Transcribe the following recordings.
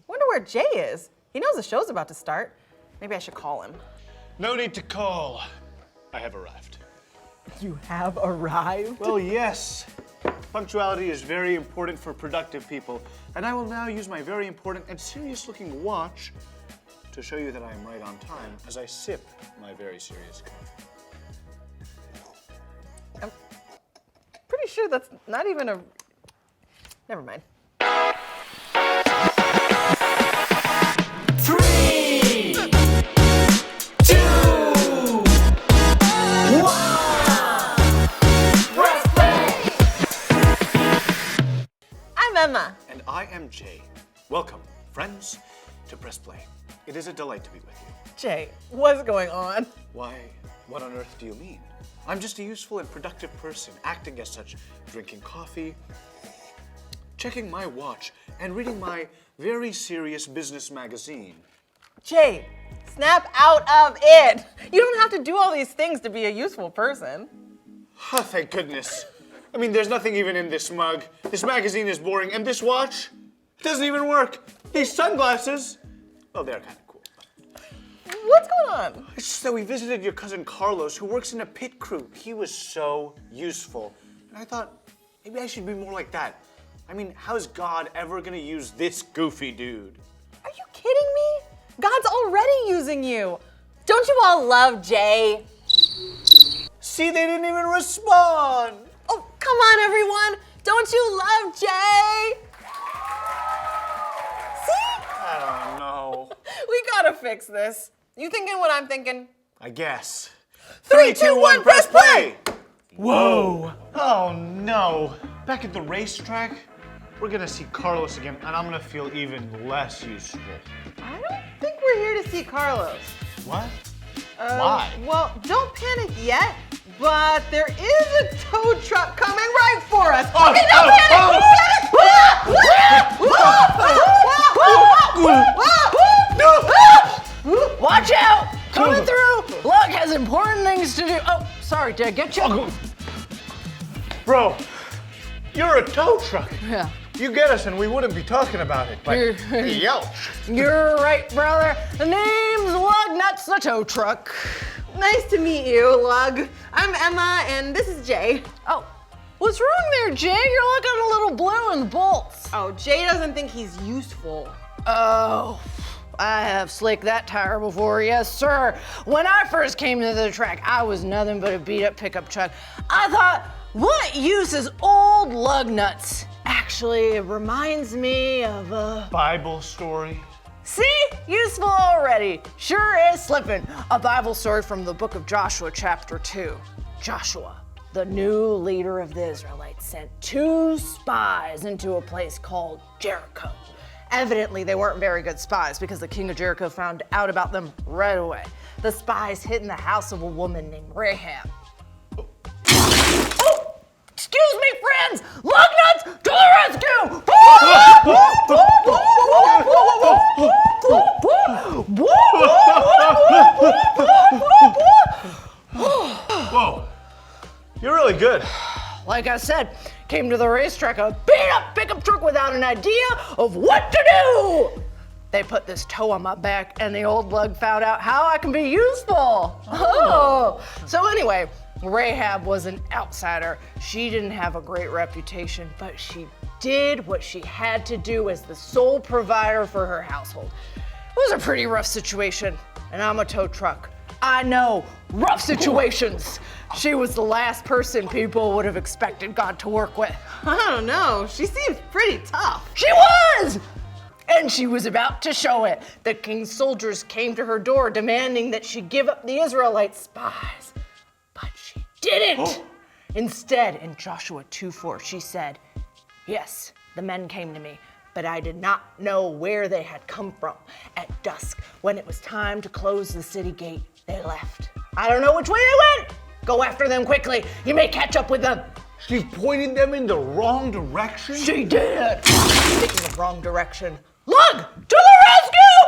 Wonder where Jay is. He knows the show's about to start. Maybe I should call him. No need to call. I have arrived. You have arrived? Well, yes. Punctuality is very important for productive people, and I will now use my very important and serious-looking watch to show you that I am right on time as I sip my very serious coffee. I'm pretty sure that's not even a... Never mind. 3, 2, 1. Press play. I'm Emma. And I am Jay. Welcome, friends, to Press Play. It is a delight to be with you. Jay, what's going on? Why, what on earth do you mean? I'm just a useful and productive person, acting as such, drinking coffee, checking my watch, and reading my very serious business magazine. Jay, snap out of it. You don't have to do all these things to be a useful person. Oh, thank goodness. I mean, there's nothing even in this mug. This magazine is boring, and this watch, it doesn't even work. These sunglasses, well, they're kind of cool. What's going on? It's just that we visited your cousin Carlos, who works in a pit crew. He was so useful. And I thought, maybe I should be more like that. I mean, how's God ever gonna use this goofy dude? Are you kidding me? God's already using you. Don't you all love Jay? See, they didn't even respond. Oh, come on, everyone. Don't you love Jay? See? I don't know. We gotta fix this. You thinking what I'm thinking? I guess. 3, 2, 1, press play! Whoa. Oh, no. Back at the racetrack, we're gonna see Carlos again, and I'm gonna feel even less useful. I don't think we're here to see Carlos. What? Why? Well, don't panic yet, but there is a tow truck coming right for us. Oh, okay, don't panic! Watch out! Coming through! Luck has important things to do. Oh, sorry, did I get you? Bro, you're a tow truck. Yeah. You get us and we wouldn't be talking about it, but yelch. You're right, brother. The name's Lug Nuts the Tow Truck. Nice to meet you, Lug. I'm Emma, and this is Jay. Oh, what's wrong there, Jay? You're looking a little blue in the bolts. Oh, Jay doesn't think he's useful. Oh, I have slicked that tire before, yes, sir. When I first came to the track, I was nothing but a beat-up pickup truck. I thought, what use is old lug nuts? Actually, it reminds me of a... Bible story. See? Useful already. Sure is slipping. A Bible story from the book of Joshua, chapter 2. Joshua, the new leader of the Israelites, sent 2 spies into a place called Jericho. Evidently, they weren't very good spies because the king of Jericho found out about them right away. The spies hid in the house of a woman named Rahab. Oh, excuse me, friends! Lug nuts to the rescue! Whoa, you're really good. Like I said, came to the racetrack a beat-up pickup truck without an idea of what to do. They put this tow on my back, and the old lug found out how I can be useful. Oh. So anyway, Rahab was an outsider. She didn't have a great reputation, but she did what she had to do as the sole provider for her household. It was a pretty rough situation, and I'm a tow truck. I know, rough situations. She was the last person people would have expected God to work with. I don't know. She seems pretty tough. She was! And she was about to show it. The king's soldiers came to her door demanding that she give up the Israelite spies. But she didn't. Instead, in Joshua 2:4, she said, "Yes, the men came to me, but I did not know where they had come from. At dusk, when it was time to close the city gate, they left. I don't know which way they went. Go after them quickly. You may catch up with them." She pointed them in the wrong direction? She did. Speaking of wrong direction, Lug, to the rescue!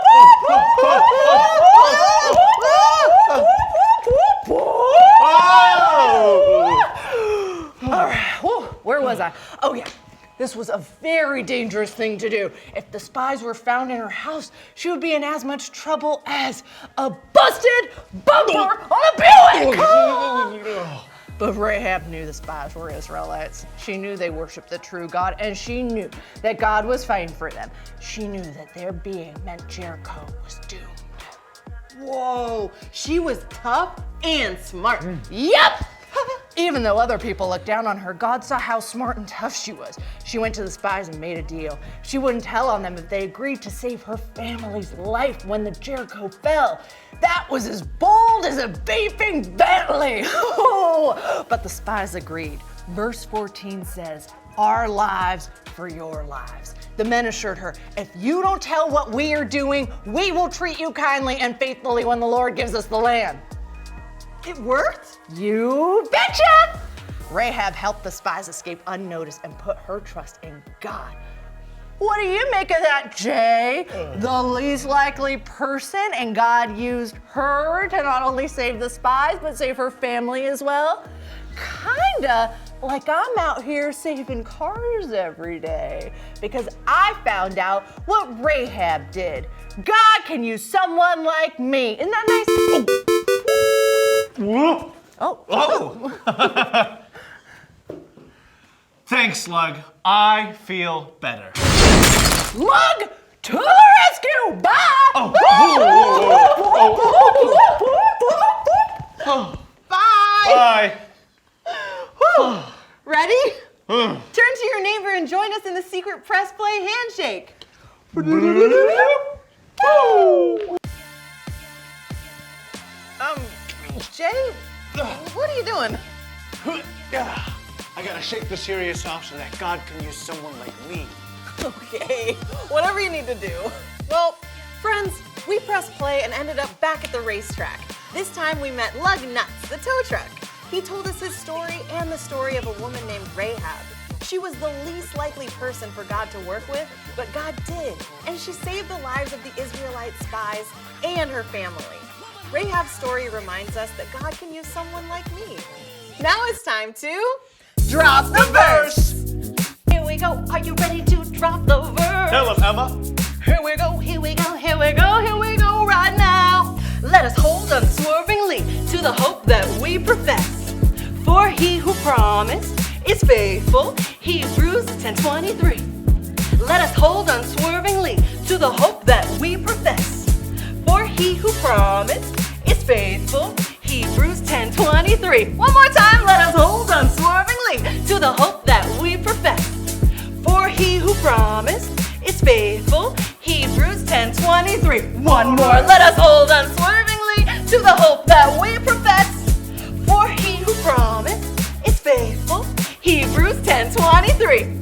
All right, where was I? Oh yeah, This was a very dangerous thing to do. If the spies were found in her house, she would be in as much trouble as a busted bumper on a Buick. But Rahab knew the spies were Israelites. She knew they worshiped the true God, and she knew that God was fighting for them. She knew that their being meant Jericho was doomed. Whoa, she was tough and smart. Yep! Even though other people looked down on her, God saw how smart and tough she was. She went to the spies and made a deal. She wouldn't tell on them if they agreed to save her family's life when the Jericho fell. That was as bold as a beeping Bentley. But the spies agreed. Verse 14 says, "Our lives for your lives." The men assured her, "If you don't tell what we are doing, we will treat you kindly and faithfully when the Lord gives us the land." It worked? You betcha! Rahab helped the spies escape unnoticed and put her trust in God. What do you make of that, Jay? The least likely person, and God used her to not only save the spies, but save her family as well? Kinda like I'm out here saving cars every day because I found out what Rahab did. God can use someone like me. Isn't that nice? Oh. Thanks, Slug. I feel better. Lug to the rescue! Bye! Bye. Bye. Ready? Turn to your neighbor and join us in the secret press play handshake. Jay, what are you doing? I gotta shake the serious off so that God can use someone like me. Okay, whatever you need to do. Well, friends, we pressed play and ended up back at the racetrack. This time we met Lug Nuts, the tow truck. He told us his story and the story of a woman named Rahab. She was the least likely person for God to work with, but God did, and she saved the lives of the Israelite spies and her family. Rahab's story reminds us that God can use someone like me. Now it's time to drop the verse. Here we go. Are you ready to drop the verse? Tell him, Emma. Here we go, here we go, here we go, here we go right now. Let us hold unswervingly to the hope that we profess. For he who promised is faithful. Hebrews 10:23. Let us hold unswervingly to the hope that we profess. For he who promised is faithful. Hebrews 10:23. One more time, let us hold unswervingly to the hope that we profess. For he who promised is faithful. Hebrews 10:23. One more, let us hold unswervingly to the hope that we profess. For he who promised is faithful. Hebrews 10:23.